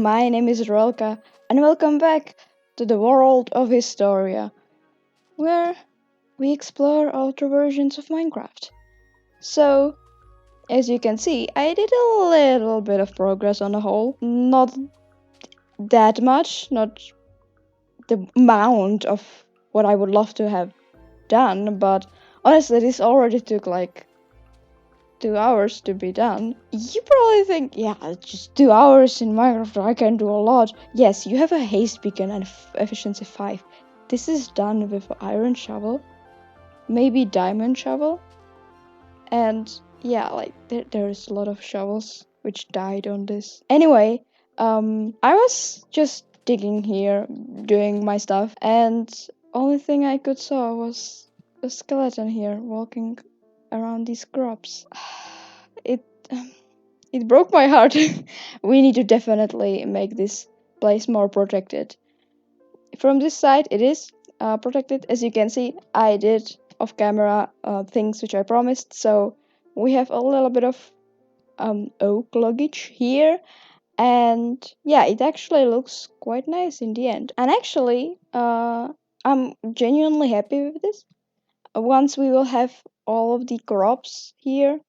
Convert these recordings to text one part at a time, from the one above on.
my name is Rolka, and welcome back to the world of Historia, where we explore older versions of Minecraft. So, as you can see, I did a little bit of progress on the whole. Not that much, not the amount of what I would love to have done, but honestly, this already took like 2 hours to be done. You probably think, yeah, just 2 hours in Minecraft, I can do a lot. Yes, you have a haste beacon and efficiency 5. This is done with iron shovel, maybe diamond shovel, and yeah, like there's a lot of shovels which died on this. Anyway, I was just digging here, doing my stuff, and only thing I could saw was a skeleton here walking around these crops. It it broke my heart. We need to definitely make this place more protected. From this side, it is protected. As you can see, I did off camera things which I promised. So we have a little bit of oak luggage here, and yeah, it actually looks quite nice in the end. And actually, I'm genuinely happy with this. Once we will have all of the crops here,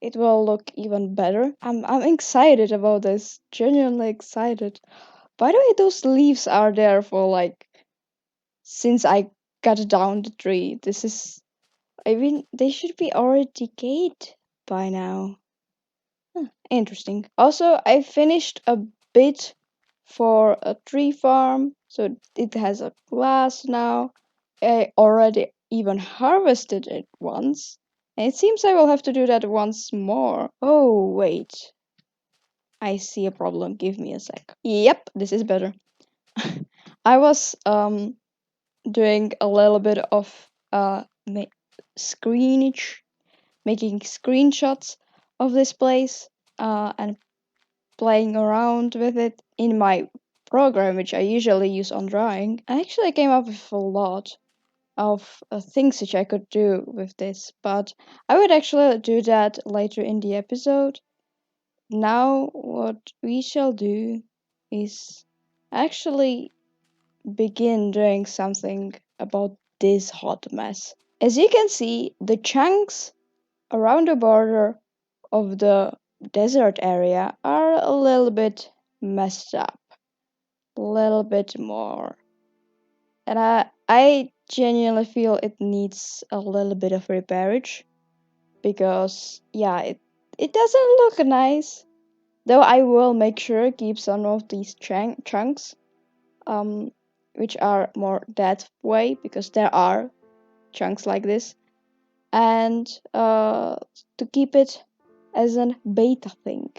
it will look even better. I'm excited about this. Genuinely excited. By the way, those leaves are there for like since I cut down the tree. I mean they should be already decayed by now. Interesting. Also, I finished a bit for a tree farm, so it has a glass now. I already even harvested it once. And it seems I will have to do that once more. Oh, wait. I see a problem. Give me a sec. Yep, this is better. I was doing a little bit of screenage, making screenshots of this place and playing around with it in my program, which I usually use on drawing. I actually came up with a lot of things which I could do with this, but I would actually do that later in the episode. Now, what we shall do is actually begin doing something about this hot mess. As you can see, the chunks around the border of the desert area are a little bit messed up. A little bit more. And I genuinely feel it needs a little bit of repairage. Because, yeah, it doesn't look nice. Though I will make sure keep some of these chunks, which are more that way, because there are chunks like this, and to keep it as an beta thing,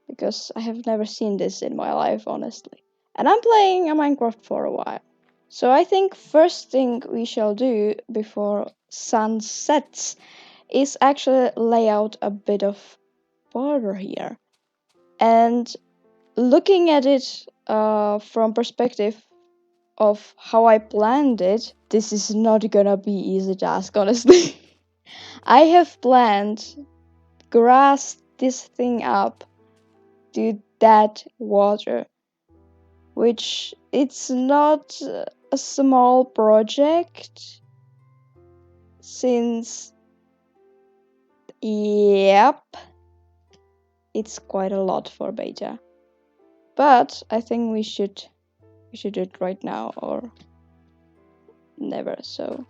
because I have never seen this in my life, honestly. And I'm playing a Minecraft for a while. So I think first thing we shall do before sun sets is actually lay out a bit of border here. And looking at it from perspective of how I planned it, this is not gonna be easy task, honestly. I have planned grass this thing up to that water, which it's not a small project, since yep, it's quite a lot for beta. But I think we should do it right now or never. So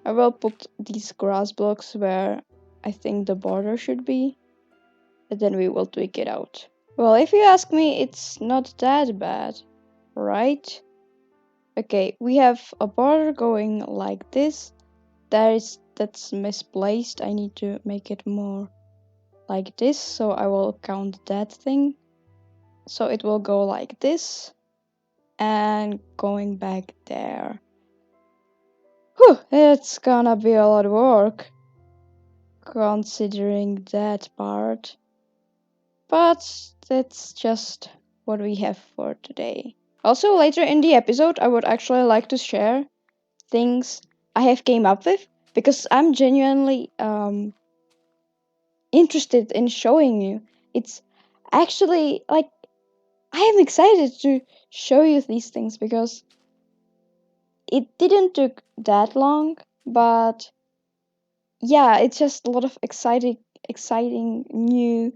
I will put these grass blocks where I think the border should be, and then we will tweak it out. Well, if you ask me, it's not that bad, right? Okay, we have a border going like this. That's misplaced. I need to make it more like this, so I will count that thing. So it will go like this and going back there. Whew, it's gonna be a lot of work considering that part. But that's just what we have for today. Also, later in the episode, I would actually like to share things I have came up with, because I'm genuinely interested in showing you. It's actually like I am excited to show you these things because it didn't took that long, but yeah, it's just a lot of exciting new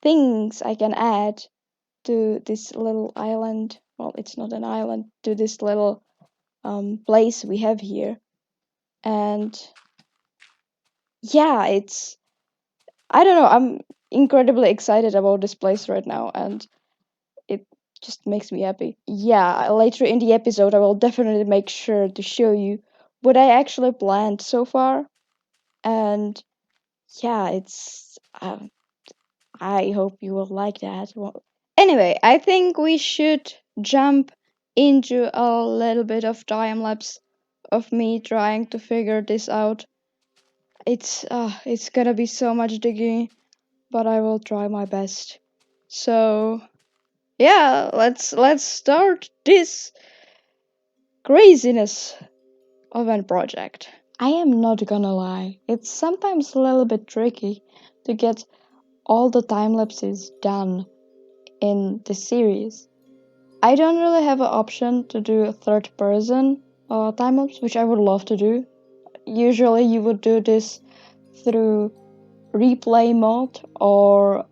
things I can add to this little island. Well, it's not an island, to this little place we have here. And yeah, I don't know, I'm incredibly excited about this place right now, and it just makes me happy. Yeah, later in the episode, I will definitely make sure to show you what I actually planned so far. And yeah, I hope you will like that. Well, anyway, I think we should jump into a little bit of time lapse of me trying to figure this out. It's gonna be so much digging, but I will try my best. So yeah, let's start this craziness of a project. I am not gonna lie, it's sometimes a little bit tricky to get all the time lapses done in this series. I don't really have an option to do a third person time lapse, which I would love to do. Usually, you would do this through replay mode or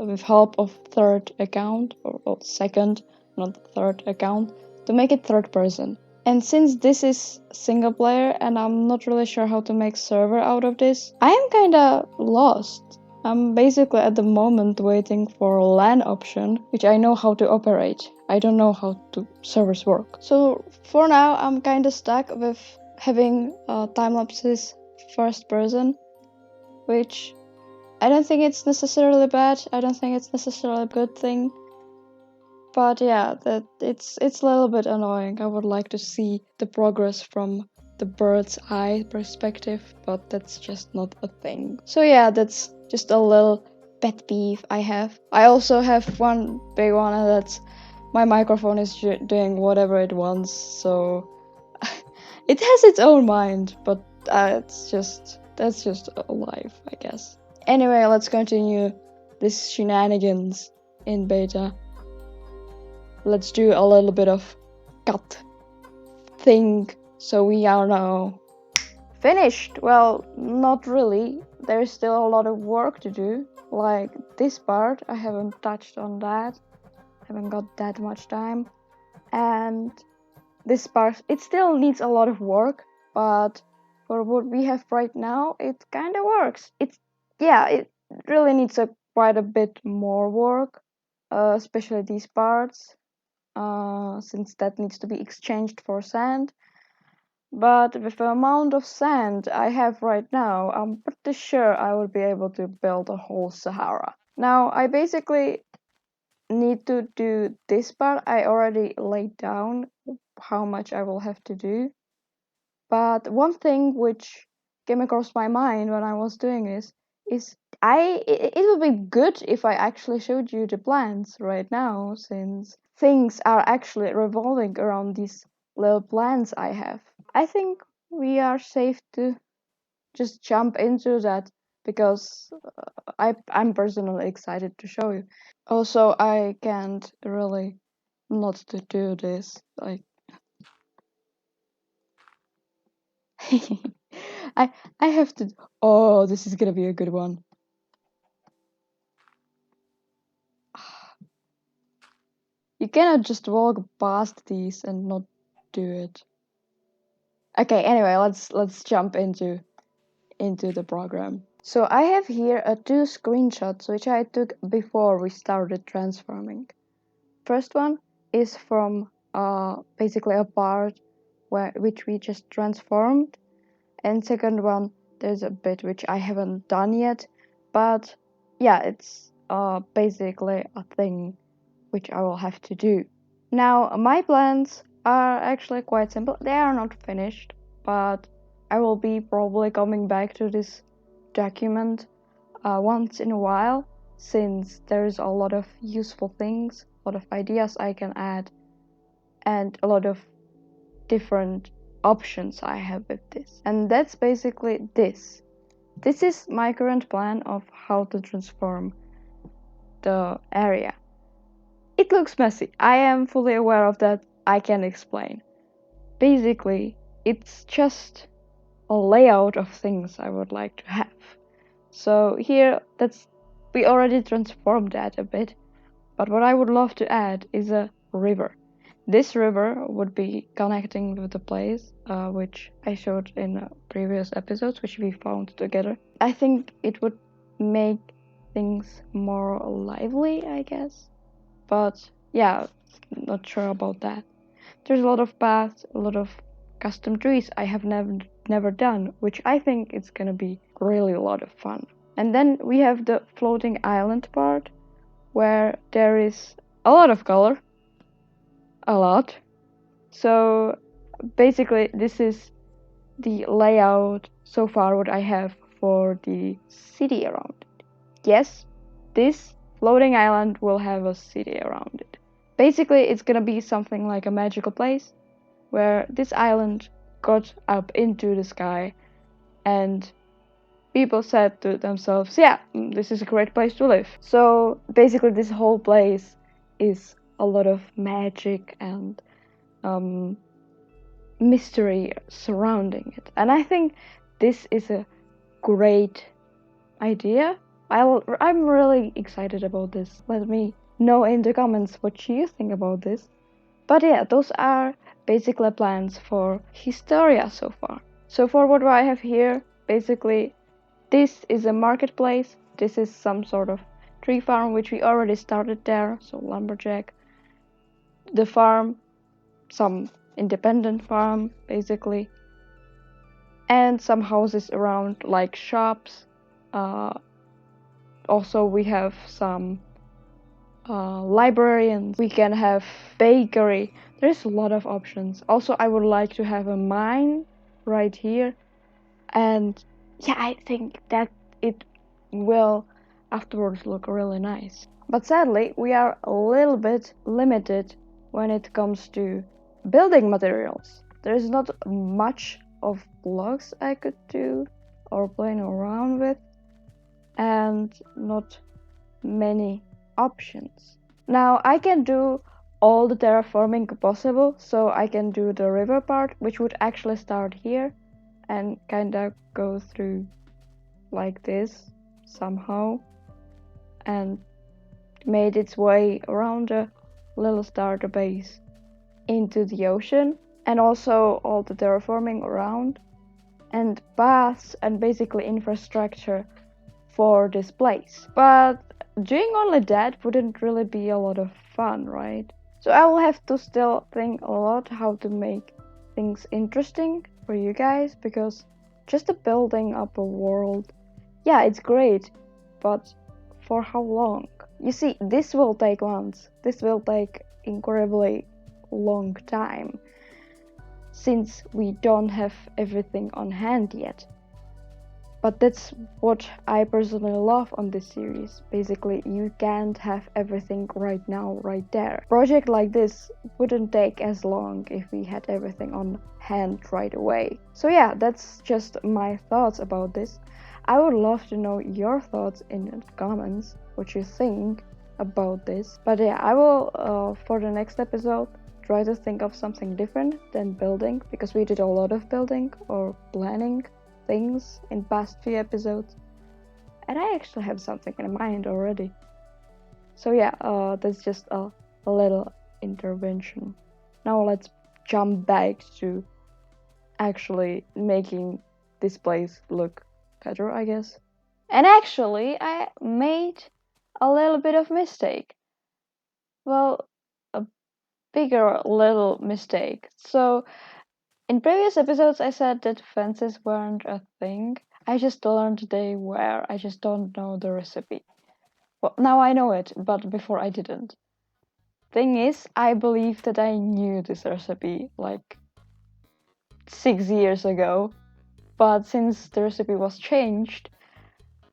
with help of third account or second, not third account, to make it third person. And since this is single player and I'm not really sure how to make server out of this, I am kinda lost. I'm basically at the moment waiting for a LAN option, which I know how to operate. I don't know how to servers work. So for now, I'm kinda stuck with having time lapses first person, which I don't think it's necessarily bad. I don't think it's necessarily a good thing. But yeah, that it's a little bit annoying. I would like to see the progress from the bird's eye perspective, but that's just not a thing. So yeah, that's just a little pet peeve I have. I also have one big one, and that's my microphone is doing whatever it wants, so it has its own mind, but that's just life, I guess. Anyway, let's continue this shenanigans in beta. Let's do a little bit of cut thing so we are now finished. Well, not really. There's still a lot of work to do. Like this part, I haven't touched on that. Haven't got that much time. And this part, it still needs a lot of work, but for what we have right now, it kind of works. It really needs quite a bit more work, especially these parts. Since that needs to be exchanged for sand. But with the amount of sand I have right now, I'm pretty sure I will be able to build a whole Sahara. Now, I basically need to do this part. I already laid down how much I will have to do. But one thing which came across my mind when I was doing this is it would be good if I actually showed you the plans right now, since things are actually revolving around these little plans I have. I think we are safe to just jump into that because I'm personally excited to show you. Also, I can't really not to do this. Like I have to. Oh, this is gonna be a good one. You cannot just walk past these and not do it. Okay, anyway, let's jump into the program. So I have here two screenshots which I took before we started transforming. First one is from basically a part which we just transformed, and second one there's a bit which I haven't done yet, but yeah, it's basically a thing which I will have to do. Now, my plans are actually quite simple. They are not finished, but I will be probably coming back to this document once in a while, since there's a lot of useful things, a lot of ideas I can add, and a lot of different options I have with this. And that's basically this. This is my current plan of how to transform the area. It looks messy. I am fully aware of that. I can explain. Basically, it's just a layout of things I would like to have. So here, we already transformed that a bit, but what I would love to add is a river. This river would be connecting with the place, which I showed in previous episodes, which we found together. I think it would make things more lively, I guess. But yeah, not sure about that. There's a lot of paths, a lot of custom trees I have never done, which I think it's gonna be really a lot of fun. And then we have the floating island part, where there is a lot of color. A lot. So basically this is the layout so far what I have for the city around it. Yes, this floating island will have a city around it. Basically it's gonna be something like a magical place where this island got up into the sky and people said to themselves, yeah, this is a great place to live. So basically this whole place is a lot of magic and mystery surrounding it. And I think this is a great idea. I'm really excited about this. Let me know in the comments what you think about this. But yeah, those are basically plans for Historia so far. So for what I have here, basically this is a marketplace. This is some sort of tree farm which we already started there, so lumberjack. The farm, some independent farm basically, and some houses around like shops. Also we have some librarians. We can have bakery. There's a lot of options. Also I would like to have a mine right here, and yeah, I think that it will afterwards look really nice. But sadly we are a little bit limited when it comes to building materials. There's not much of blocks I could do or playing around with, and not many options. Now I can do all the terraforming possible, so I can do the river part, which would actually start here and kinda go through like this somehow and made its way around the little starter base into the ocean, and also all the terraforming around and paths and basically infrastructure for this place. But doing only that wouldn't really be a lot of fun, right? So I will have to still think a lot how to make things interesting for you guys, because just a building up a world, yeah, it's great, but for how long? You see, this will take months. This will take incredibly long time, since we don't have everything on hand yet. But that's what I personally love on this series. Basically, you can't have everything right now, right there. Project like this wouldn't take as long if we had everything on hand right away. So yeah, that's just my thoughts about this. I would love to know your thoughts in the comments, what you think about this. But yeah, I will, for the next episode, try to think of something different than building, because we did a lot of building or planning things in past few episodes, and I actually have something in mind already. So yeah, that's just a little intervention. Now let's jump back to actually making this place look better, I guess. And actually I made a little bit of mistake. Well, a bigger little mistake. So in previous episodes I said that fences weren't a thing. I just learned they were. I just don't know the recipe. Well, now I know it, but before I didn't. Thing is, I believe that I knew this recipe like 6 years ago, but since the recipe was changed,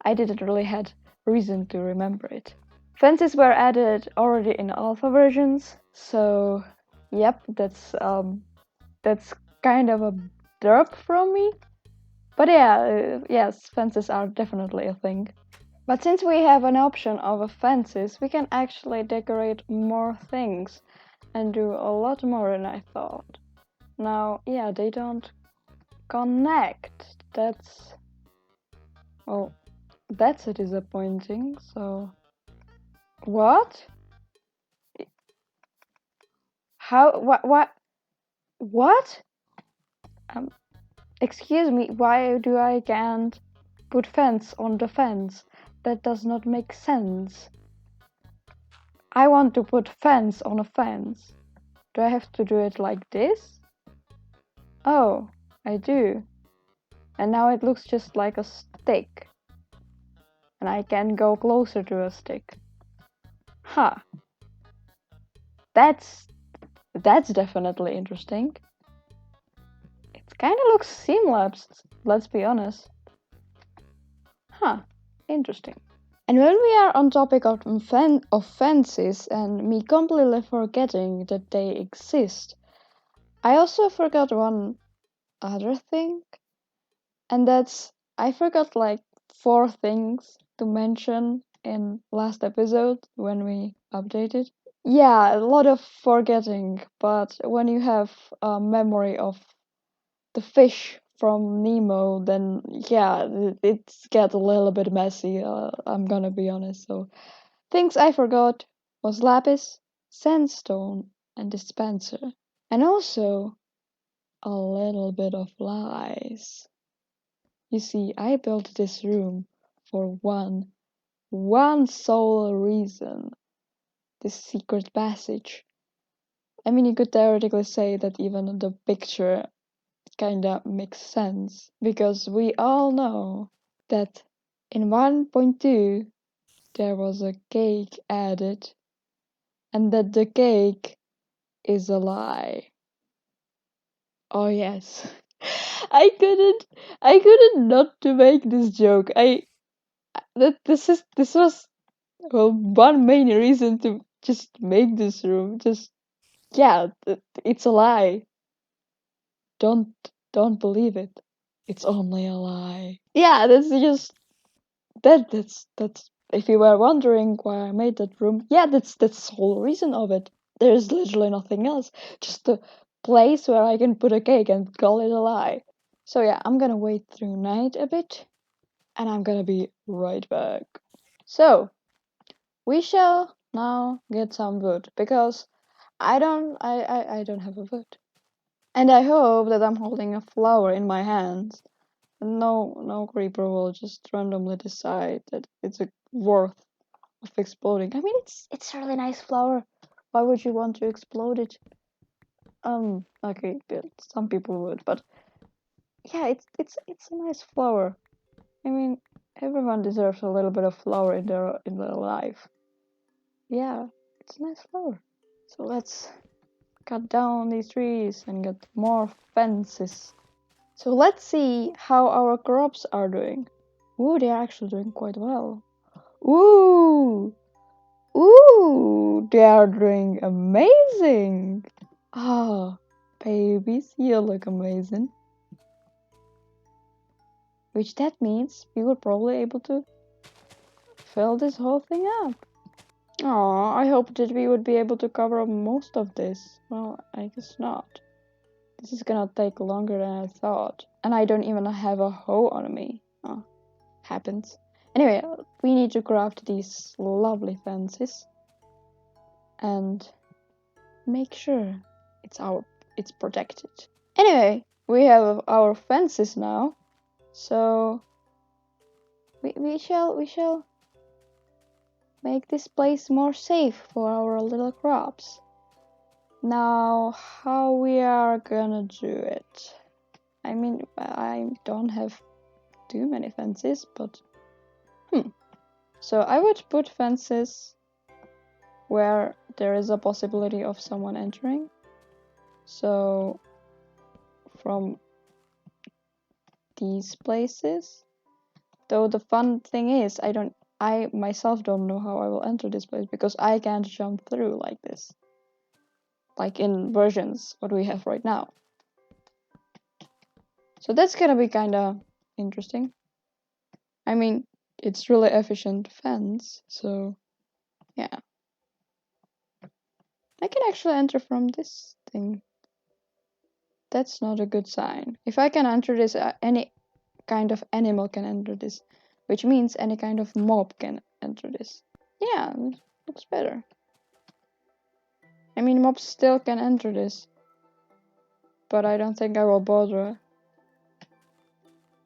I didn't really had reason to remember it. Fences were added already in alpha versions, so yep, that's kind of a derp from me. But yeah, yes, fences are definitely a thing. But since we have an option of fences, we can actually decorate more things and do a lot more than I thought. Now, yeah, they don't connect. Well, that's a disappointing, so... What? How? What? Excuse me, why do I can't put fence on the fence? That does not make sense. I want to put fence on a fence. Do I have to do it like this? Oh, I do. And now it looks just like a stick. And I can go closer to a stick. Huh. That's definitely interesting. It kind of looks seamless, let's be honest. Huh, interesting. And when we are on topic of fences and me completely forgetting that they exist, I also forgot one other thing, and that's I forgot like 4 things to mention in last episode when we updated. Yeah, a lot of forgetting, but when you have a memory of the fish from Nemo, then yeah, it's get a little bit messy. I'm gonna be honest. So things I forgot was lapis, sandstone, and dispenser, and also a little bit of lies. You see, I built this room for one sole reason: this secret passage. I mean, you could theoretically say that even the picture kinda makes sense, because we all know that in 1.2 there was a cake added, and that the cake is a lie. Oh yes. I couldn't not to make this joke. This was, well, one main reason to just make this room. Just, yeah, it's a lie. Don't don't believe it. It's only a lie. Yeah, that's if you were wondering why I made that room, yeah, that's the whole reason of it. There's literally nothing else. Just a place where I can put a cake and call it a lie. So yeah, I'm gonna wait through night a bit, and I'm gonna be right back. So we shall now get some wood, because I don't have a wood. And I hope that I'm holding a flower in my hands. No creeper will just randomly decide that it's worth of exploding. I mean, it's a really nice flower. Why would you want to explode it? Okay, good. Some people would, but yeah, it's a nice flower. I mean, everyone deserves a little bit of flower in their life. Yeah, it's a nice flower. So let's cut down these trees and get more fences. So let's see how our crops are doing. Ooh, they're actually doing quite well. Ooh! Ooh! They are doing amazing! Ah, babies, you look amazing. Which that means we will probably able to fill this whole thing up. Aw, I hope that we would be able to cover up most of this. Well, I guess not. This is gonna take longer than I thought. And I don't even have a hoe on me. Oh, happens. Anyway, we need to craft these lovely fences and make sure it's protected. Anyway, we have our fences now, so we shall make this place more safe for our little crops. Now, how we are gonna do it? I mean, I don't have too many fences, but so I would put fences where there is a possibility of someone entering. So from these places, though the fun thing is I myself don't know how I will enter this place, because I can't jump through like this, like in versions what we have right now. So that's gonna be kinda interesting. I mean, it's really efficient fence, so yeah. I can actually enter from this thing. That's not a good sign. If I can enter this, any kind of animal can enter this, which means any kind of mob can enter this. Yeah, it looks better. I mean, mobs still can enter this, but I don't think I will bother.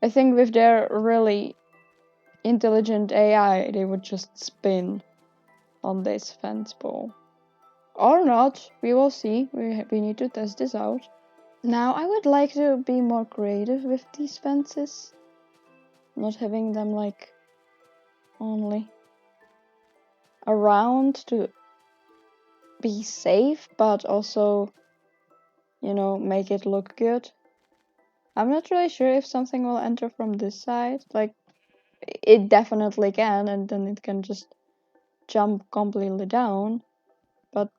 I think with their really intelligent AI, they would just spin on this fence pole. Or not, we will see. We need to test this out. Now, I would like to be more creative with these fences. Not having them like only around to be safe, but also, you know, make it look good. I'm not really sure if something will enter from this side. Like, it definitely can, and then it can just jump completely down. But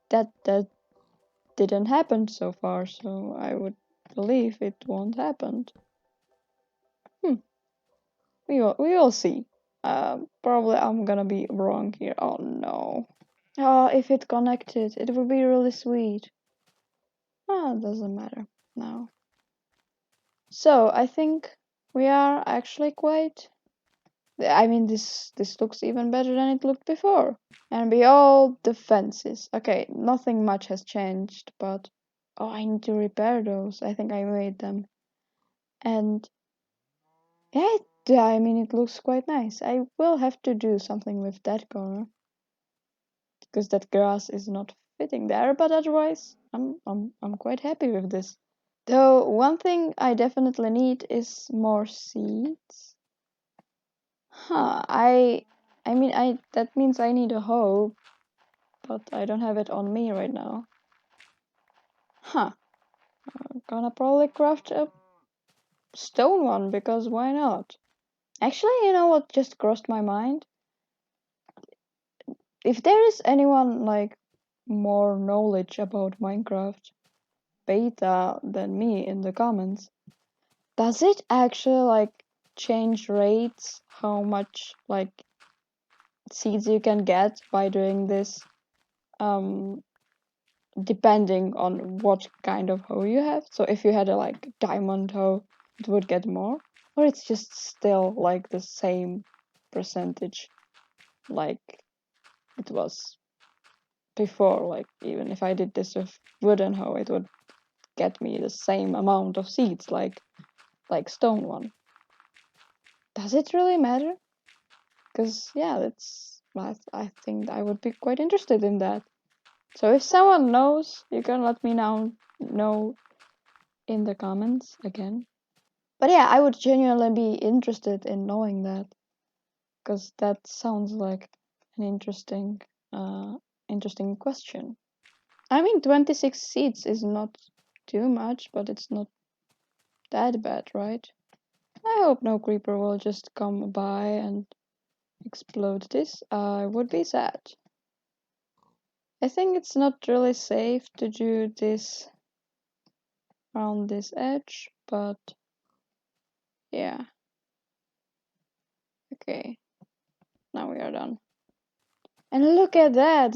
that didn't happen so far, so I would believe it won't happen. We will see. Probably I'm gonna be wrong here. Oh no. Oh, if it connected, it would be really sweet. Ah, it doesn't matter now. So I think we are actually quite. I mean, this looks even better than it looked before. And behold the fences. Okay, nothing much has changed, but oh, I need to repair those. I think I made them. And yeah, I mean, it looks quite nice. I will have to do something with that corner because that grass is not fitting there. But otherwise, I'm quite happy with this. Though one thing I definitely need is more seeds. Huh? I mean, that means I need a hoe, but I don't have it on me right now. Huh? I'm gonna probably craft a stone one because why not? Actually, you know what just crossed my mind? If there is anyone like more knowledge about Minecraft beta than me in the comments, does it actually like change rates how much like seeds you can get by doing this depending on what kind of hoe you have? So if you had a like diamond hoe, it would get more, or it's just still like the same percentage like it was before. Like even if I did this with wooden hoe, it would get me the same amount of seeds like stone one. Does it really matter? Because yeah, I think I would be quite interested in that. So if someone knows, you can let me know in the comments again. But yeah, I would genuinely be interested in knowing that, because that sounds like an interesting question. I mean, 26 seeds is not too much, but it's not that bad, right? I hope no creeper will just come by and explode this. I would be sad. I think it's not really safe to do this around this edge, but yeah. Okay, now we are done. And look at that!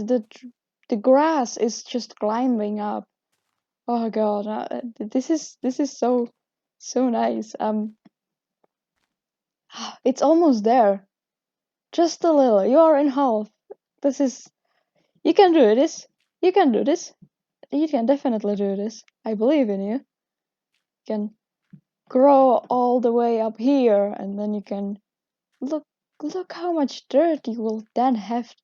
The grass is just climbing up. Oh god, this is so nice. It's almost there. Just a little. You are in half. This is. You can do this. You can do this. You can definitely do this. I believe in you. You can grow all the way up here, and then you can look how much dirt you will then have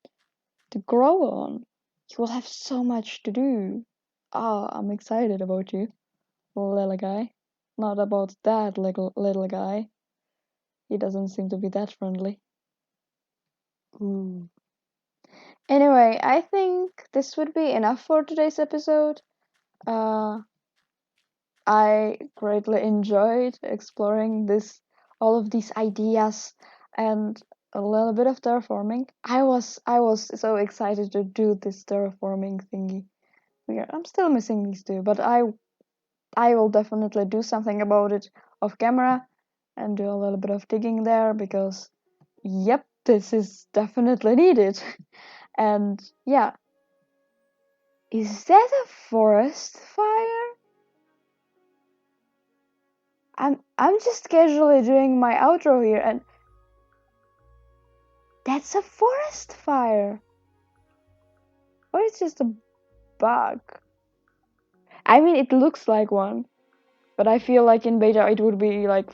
to grow on. You will have so much to do. Ah, I'm excited about you, little guy. Not about that little guy. He doesn't seem to be that friendly. Ooh. Anyway, I think this would be enough for today's episode. I greatly enjoyed exploring all of these ideas and a little bit of terraforming. I was so excited to do this terraforming thingy. I'm still missing these two, but I will definitely do something about it off camera and do a little bit of digging there because yep, this is definitely needed. And yeah, is that a forest fire? I'm just casually doing my outro here, and that's a forest fire. Or it's just a bug. I mean, it looks like one, but I feel like in beta it would be like,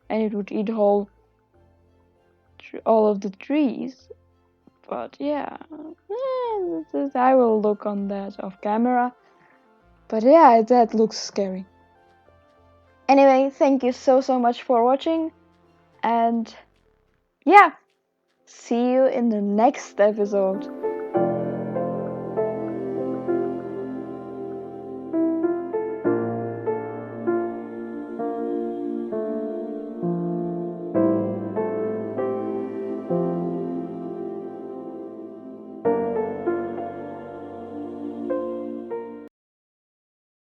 and it would eat all of the trees. But yeah, I will look on that off camera. But yeah, that looks scary. Anyway, thank you so much for watching, and yeah, see you in the next episode.